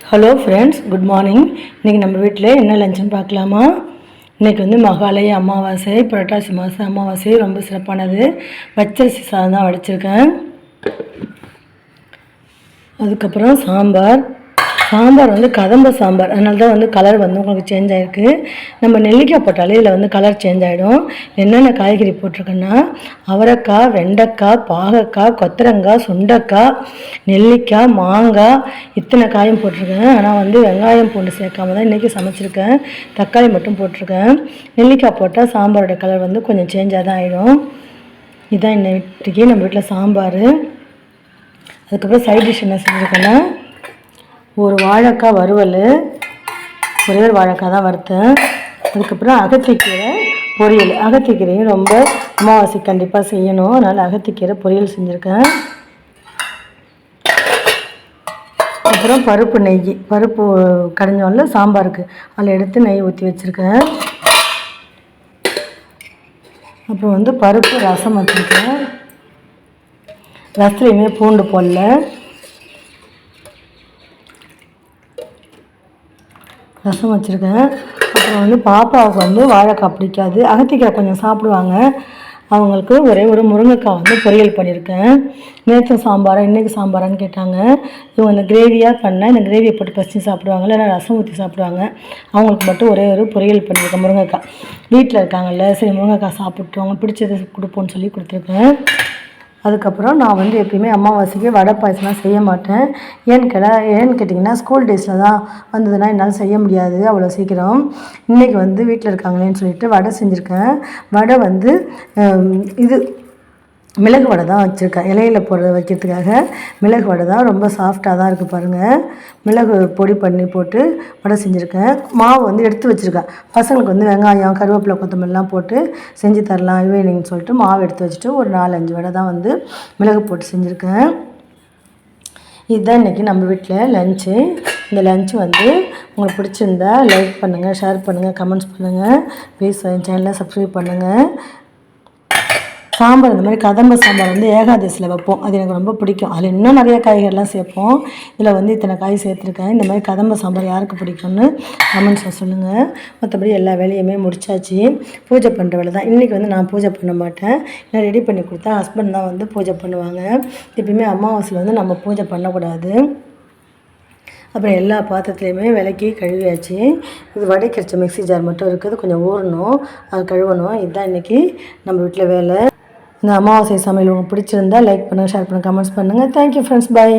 Hello friends, good morning. இன்றைக்கி நம்ம வீட்டில் என்ன லஞ்சுன்னு பார்க்கலாமா? இன்றைக்கி வந்து மகாலய அமாவாசை, புரட்டாசி மாதம் அமாவாசை ரொம்ப சிறப்பானது. பச்சரிசி சாதம் தான் வடிச்சிருக்கேன். அதுக்கப்புறம் சாம்பார் வந்து கதம்ப சாம்பார், அதனால தான் வந்து கலர் வந்து உங்களுக்கு சேஞ்ச் ஆகிருக்கு. நம்ம நெல்லிக்காய் போட்டாலே இதில் வந்து கலர் சேஞ்ச் ஆகிடும். என்னென்ன காய்கறி போட்டிருக்கேன்னா அவரைக்காய், வெண்டைக்காய், பாகக்காய், கொத்தரங்காய், சுண்டைக்காய், நெல்லிக்காய், மாங்காய், இத்தனை காயும் போட்டிருக்கேன். ஆனால் வந்து வெங்காயம் பூண்டு சேர்க்காம தான் இன்றைக்கி சமைச்சிருக்கேன். தக்காளி மட்டும் போட்டிருக்கேன். நெல்லிக்காய் போட்டால் சாம்பாரோட கலர் வந்து கொஞ்சம் சேஞ்சாக தான் ஆகிடும். இதுதான் இன்னைக்கு நம்ம வீட்டில் சாம்பார். அதுக்கப்புறம் சைட் டிஷ் என்ன செஞ்சுருக்கேன்னா ஒரு வாழைக்காய் வறுவல், ஒரே ஒரு வாழைக்காய் தான் வறுத்தேன். அதுக்கப்புறம் அகத்திக்கீரை பொரியல். அகத்திக்கீரையும் ரொம்ப அமாவாசை கண்டிப்பாக செய்யணும், அதனால் அகத்திக்கீரை பொரியல் செஞ்சுருக்கேன். அப்புறம் பருப்பு நெய், பருப்பு கடைஞ்சோம்ல சாம்பாருக்கு, அதில் எடுத்து நெய் ஊற்றி வச்சுருக்கேன். அப்புறம் வந்து பருப்பு ரசம் வச்சுருக்கேன். ரசத்துலையுமே பூண்டு போடல. ரசம் வச்சுருக்கேன். அப்புறம் வந்து பாப்பாவுக்கு வந்து வாழைக்காய் பிடிக்காது, அகத்திக்காய் கொஞ்சம் சாப்பிடுவாங்க. அவங்களுக்கு ஒரே ஒரு முருங்கைக்காய் வந்து பொரியல் பண்ணியிருக்கேன். நேற்று சாம்பாரா இன்றைக்கி சாம்பாரான்னு கேட்டாங்க. இவங்க இந்த கிரேவியாக பண்ணேன். இந்த கிரேவியை போட்டு பசிச்சு சாப்பிடுவாங்க, இல்லைன்னா ரசம் ஊற்றி சாப்பிடுவாங்க. அவங்களுக்கு மட்டும் ஒரே ஒரு பொரியல் பண்ணியிருக்கேன். முருங்கைக்காய் வீட்டில் இருக்காங்கல்ல, சரி முருங்கைக்காய் சாப்பிட்டு அவங்க பிடிச்சது கொடுப்போன்னு சொல்லி கொடுத்துருக்கேன். அதுக்கப்புறம் நான் வந்து எப்பயுமே அமாவாசைக்கு வடை பாயசம்லாம் செய்ய மாட்டேன். ஏன்னு கேட்டிங்கன்னா ஸ்கூல் டேஸில் தான் வந்ததுன்னா என்னால் செய்ய முடியாது அவ்வளோ சீக்கிரம். இன்றைக்கி வந்து வீட்டில் இருக்காங்களேன்னு சொல்லிட்டு வடை செஞ்சுருக்கேன். வடை வந்து இது மிளகு வடை தான் வச்சுருக்கேன். இலையில் வைக்கிறதுக்காக மிளகு வடை தான், ரொம்ப சாஃப்டாக தான் இருக்குது பாருங்கள். மிளகு பொடி பண்ணி போட்டு வடை செஞ்சுருக்கேன். மாவு வந்து எடுத்து வச்சுருக்கேன். பசங்களுக்கு வந்து வெங்காயம், கருவேப்பிலை, கொத்தமல்லாம் போட்டு செஞ்சு தரலாம் ஈவினிங்னு சொல்லிட்டு மாவு எடுத்து வச்சுட்டு ஒரு 4-5 வடை தான் வந்து மிளகு போட்டு செஞ்சுருக்கேன். இதுதான் இன்றைக்கி நம்ம வீட்டில் லஞ்சு. இந்த லஞ்சு வந்து உங்களுக்கு பிடிச்சிருந்தா லைக் பண்ணுங்கள், ஷேர் பண்ணுங்கள், கமெண்ட்ஸ் பண்ணுங்கள். ப்ளீஸ் என் சேனலை சப்ஸ்கிரைப் பண்ணுங்கள். சாம்பார் இந்த மாதிரி கதம்ப சாம்பார் வந்து ஏகாதசியில் வைப்போம், அது எனக்கு ரொம்ப பிடிக்கும். அதில் இன்னும் நிறைய காய்கறிலாம் சேர்ப்போம். இதில் வந்து இத்தனை காய் சேர்த்துருக்கேன். இந்த மாதிரி கதம்ப சாம்பார் யாருக்கு பிடிக்கும்னு கமெண்ட்ஸில் சொல்லுங்கள். மற்றபடி எல்லா வேலையுமே முடிச்சாச்சு. பூஜை பண்ணுற வேலை தான். இன்றைக்கி வந்து நான் பூஜை பண்ண மாட்டேன். நான் ரெடி பண்ணி கொடுத்தா ஹஸ்பண்ட் தான் வந்து பூஜை பண்ணுவாங்க. எப்பயுமே அமாவாசையில் வந்து நம்ம பூஜை பண்ணக்கூடாது. அப்புறம் எல்லா பாத்திரத்துலையுமே விளக்கி கழுவியாச்சு. இது வடைக்கரைச்ச மிக்ஸி ஜார் மட்டும் இருக்குது, கொஞ்சம் ஊறணும், அது கழுவணும். இதுதான் இன்றைக்கி நம்ம வீட்டில் வேலை. இந்த அமாவாசை சமையல் உங்களுக்கு பிடிச்சிருந்தா லைக் பண்ணுங்கள், ஷேர் பண்ணுங்கள், கமெண்ட்ஸ் பண்ணுங்கள். தேங்க்யூ ஃப்ரெண்ட்ஸ், பாய்.